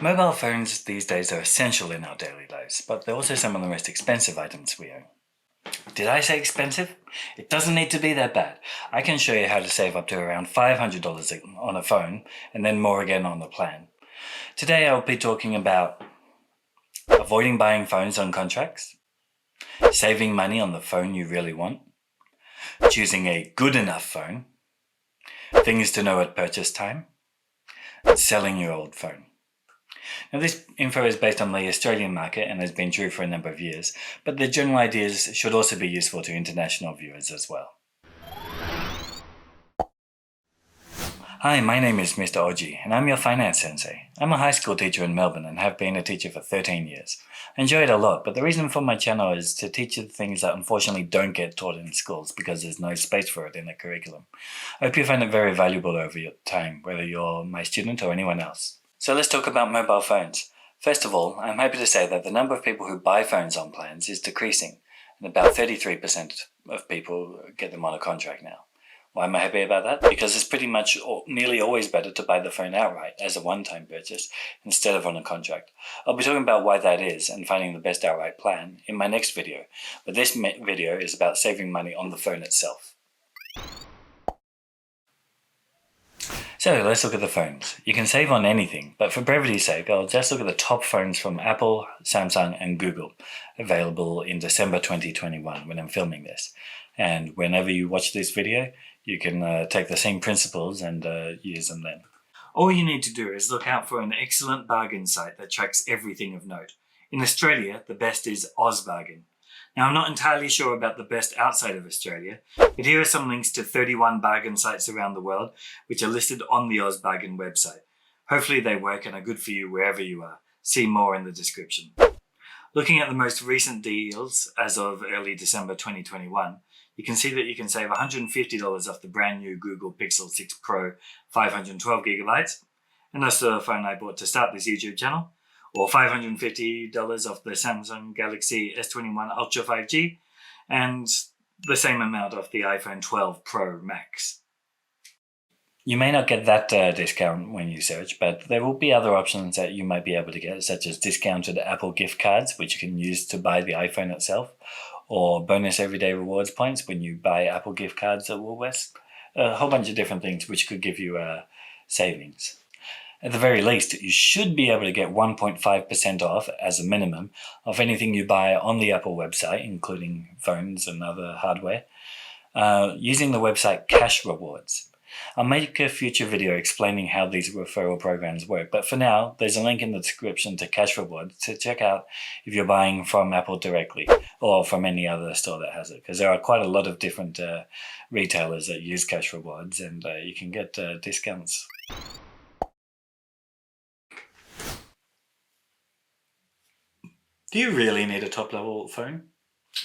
Mobile phones these days are essential in our daily lives, but they're also some of the most expensive items we own. Did I say expensive? It doesn't need to be that bad. I can show you how to save up to around $500 on a phone and then more again on the plan. Today I'll be talking about avoiding buying phones on contracts, saving money on the phone you really want, choosing a good enough phone, things to know at purchase time, and selling your old phone. Now this info is based on the Australian market and has been true for a number of years, but the general ideas should also be useful to international viewers as well. Hi, my name is Mr Oji and I'm your Finance Sensei. I'm a high school teacher in Melbourne and have been a teacher for 13 years. I enjoy it a lot, but the reason for my channel is to teach you things that unfortunately don't get taught in schools because there's no space for it in the curriculum. I hope you find it very valuable over your time, whether you're my student or anyone else. So let's talk about mobile phones. First of all, I'm happy to say that the number of people who buy phones on plans is decreasing, and about 33% of people get them on a contract now. Why am I happy about that? Because it's pretty much nearly always better to buy the phone outright as a one-time purchase instead of on a contract. I'll be talking about why that is and finding the best outright plan in my next video, but this video is about saving money on the phone itself. So let's look at the phones. You can save on anything, but for brevity's sake, I'll just look at the top phones from Apple, Samsung and Google, available in December 2021 when I'm filming this. And whenever you watch this video, you can take the same principles and use them then. All you need to do is look out for an excellent bargain site that tracks everything of note. In Australia, the best is OzBargain. Now, I'm not entirely sure about the best outside of Australia, but here are some links to 31 bargain sites around the world, which are listed on the OzBargain website. Hopefully they work and are good for you wherever you are. See more in the description. Looking at the most recent deals as of early December 2021, you can see that you can save $150 off the brand new Google Pixel 6 Pro 512GB, and that's the phone I bought to start this YouTube channel, or $550 off the Samsung Galaxy S21 Ultra 5G, and the same amount off the iPhone 12 Pro Max. You may not get that discount when you search, but there will be other options that you might be able to get, such as discounted Apple gift cards, which you can use to buy the iPhone itself, or bonus everyday rewards points when you buy Apple gift cards at Woolworths. A whole bunch of different things which could give you savings. At the very least, you should be able to get 1.5% off as a minimum of anything you buy on the Apple website, including phones and other hardware, using the website Cashrewards. I'll make a future video explaining how these referral programs work, but for now, there's a link in the description to Cashrewards to check out if you're buying from Apple directly or from any other store that has it, because there are quite a lot of different retailers that use Cashrewards, and you can get discounts. Do you really need a top-level phone?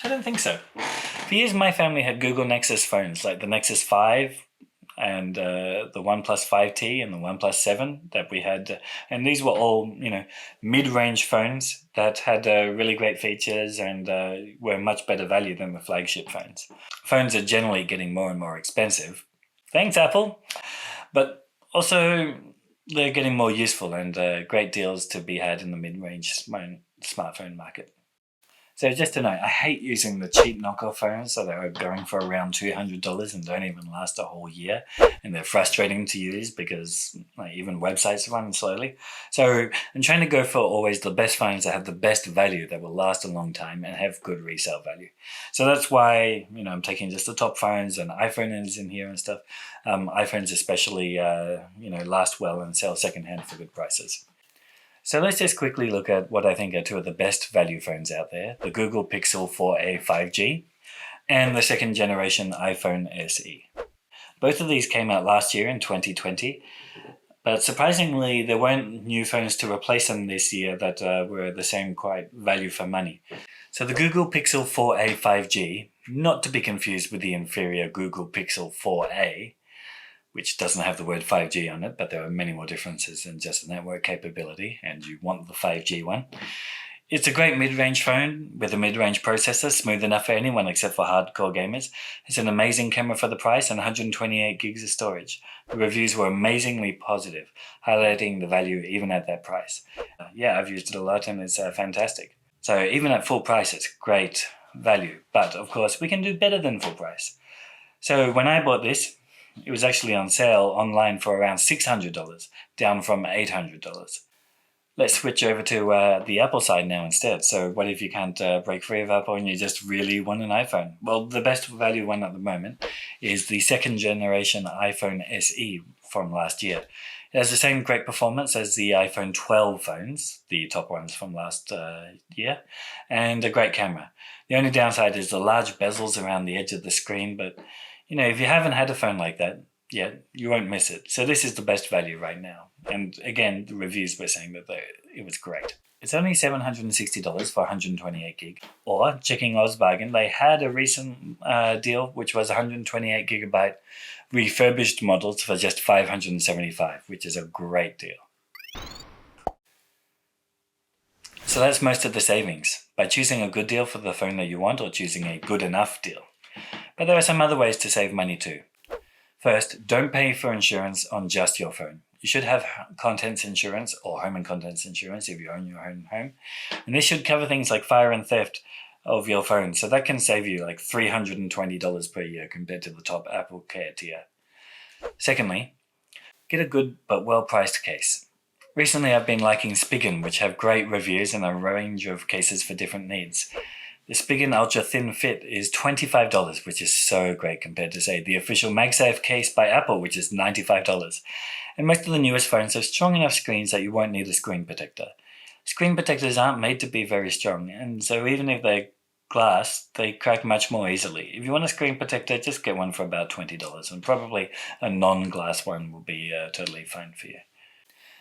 I don't think so. For years, my family had Google Nexus phones, like the Nexus 5 and the OnePlus 5T and the OnePlus 7 that we had. And these were all, mid-range phones that had really great features and were much better value than the flagship phones. Phones are generally getting more and more expensive. Thanks, Apple! But also, they're getting more useful and great deals to be had in the mid-range smartphone market. So just to note, I hate using the cheap knockoff phones that are going for around $200 and don't even last a whole year, and they're frustrating to use because even websites run slowly. So I'm trying to go for always the best phones that have the best value, that will last a long time and have good resale value. So that's why I'm taking just the top phones, and iPhone is in here and stuff. iPhones especially last well and sell secondhand for good prices. So let's just quickly look at what I think are two of the best value phones out there, the Google Pixel 4a 5G and the second generation iPhone SE. Both of these came out last year in 2020, but surprisingly there weren't new phones to replace them this year that were the same quite value for money. So the Google Pixel 4a 5G, not to be confused with the inferior Google Pixel 4a, which doesn't have the word 5G on it, but there are many more differences than just the network capability, and you want the 5G one, It's a great mid-range phone with a mid-range processor, smooth enough for anyone except for hardcore gamers. It's an amazing camera for the price and 128 gigs of storage. The reviews were amazingly positive, highlighting the value even at that price. Yeah, I've used it a lot and it's fantastic. So even at full price, it's great value. But of course, we can do better than full price. So when I bought this, it was actually on sale online for around $600, down from $800. Let's switch over to the Apple side now instead. So what if you can't break free of Apple and you just really want an iPhone? Well, the best value one at the moment is the second generation iPhone SE from last year. It has the same great performance as the iPhone 12 phones, the top ones from last year, and a great camera. The only downside is the large bezels around the edge of the screen, but you know, if you haven't had a phone like that, yeah, you won't miss it. So this is the best value right now. And again, the reviews were saying that it was great. It's only $760 for 128 gig. Or, checking OzBargain, they had a recent deal which was 128 gigabyte refurbished models for just $575, which is a great deal. So that's most of the savings, by choosing a good deal for the phone that you want or choosing a good enough deal. But there are some other ways to save money too. First, don't pay for insurance on just your phone. You should have contents insurance or home and contents insurance if you own your own home. And this should cover things like fire and theft of your phone. So that can save you like $320 per year compared to the top Apple Care tier. Secondly, get a good but well-priced case. Recently I've been liking Spigen, which have great reviews and a range of cases for different needs. The Spigen Ultra Thin Fit is $25, which is so great compared to, say, the official MagSafe case by Apple, which is $95. And most of the newest phones have strong enough screens that you won't need a screen protector. Screen protectors aren't made to be very strong, and so even if they're glass, they crack much more easily. If you want a screen protector, just get one for about $20, and probably a non-glass one will be totally fine for you.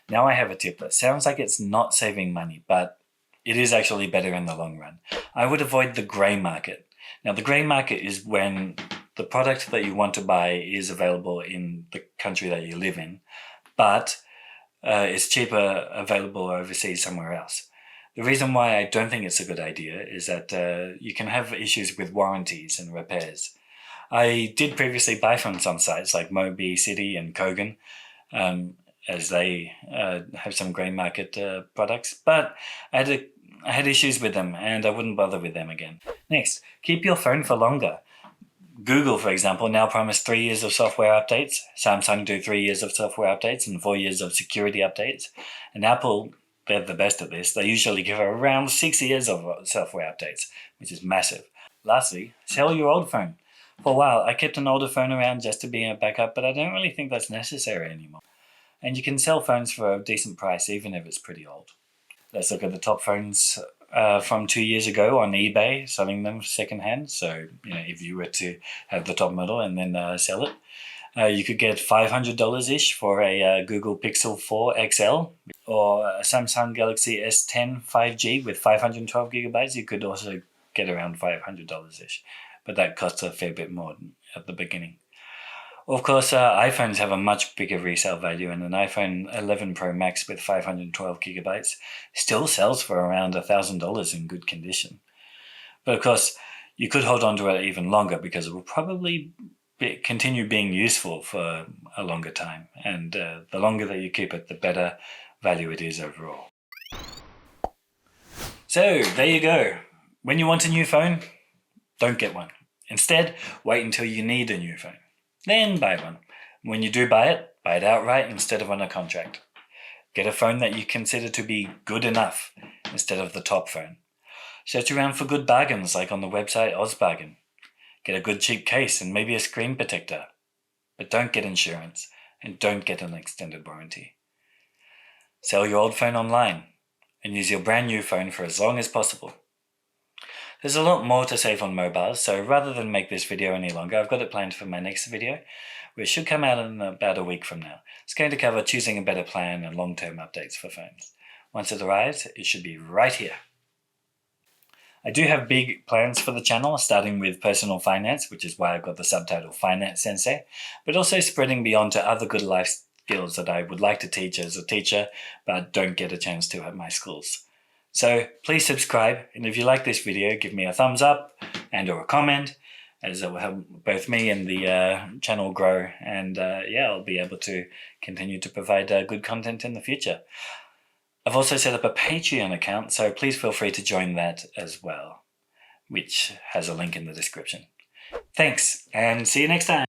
Now I have a tip that sounds like it's not saving money, but it is actually better in the long run. I would avoid the grey market. Now, the grey market is when the product that you want to buy is available in the country that you live in, but it's cheaper available overseas somewhere else. The reason why I don't think it's a good idea is that you can have issues with warranties and repairs. I did previously buy from some sites like Mobi City and Kogan, as they have some grey market products, but I had issues with them and I wouldn't bother with them again. Next, keep your phone for longer. Google, for example, now promise 3 years of software updates. Samsung do 3 years of software updates and 4 years of security updates. And Apple, they're the best at this. They usually give around 6 years of software updates, which is massive. Lastly, sell your old phone. For a while, I kept an older phone around just to be a backup, but I don't really think that's necessary anymore. And you can sell phones for a decent price, even if it's pretty old. Let's look at the top phones from 2 years ago on eBay, selling them secondhand. So, you know, if you were to have the top model and then sell it, you could get $500-ish for a Google Pixel 4 XL or a Samsung Galaxy S10 5G with 512 gigabytes. You could also get around $500-ish, but that costs a fair bit more at the beginning. Of course, iPhones have a much bigger resale value, and an iPhone 11 Pro Max with 512 gigabytes still sells for around $1,000 in good condition. But of course, you could hold on to it even longer because it will probably continue being useful for a longer time, and the longer that you keep it, the better value it is overall. So, there you go. When you want a new phone, don't get one. Instead, wait until you need a new phone. Then buy one. When you do buy it outright instead of on a contract. Get a phone that you consider to be good enough instead of the top phone. Search around for good bargains like on the website OzBargain. Get a good cheap case and maybe a screen protector. But don't get insurance and don't get an extended warranty. Sell your old phone online and use your brand new phone for as long as possible. There's a lot more to save on mobiles, so rather than make this video any longer, I've got it planned for my next video, which should come out in about a week from now. It's going to cover choosing a better plan and long-term updates for phones. Once it arrives, it should be right here. I do have big plans for the channel, starting with personal finance, which is why I've got the subtitle Finance Sensei, but also spreading beyond to other good life skills that I would like to teach as a teacher, but don't get a chance to at my schools. So please subscribe, and if you like this video, give me a thumbs up and or a comment, as it will help both me and the channel grow, and I'll be able to continue to provide good content in the future. I've also set up a Patreon account, so please feel free to join that as well, which has a link in the description. Thanks, and see you next time.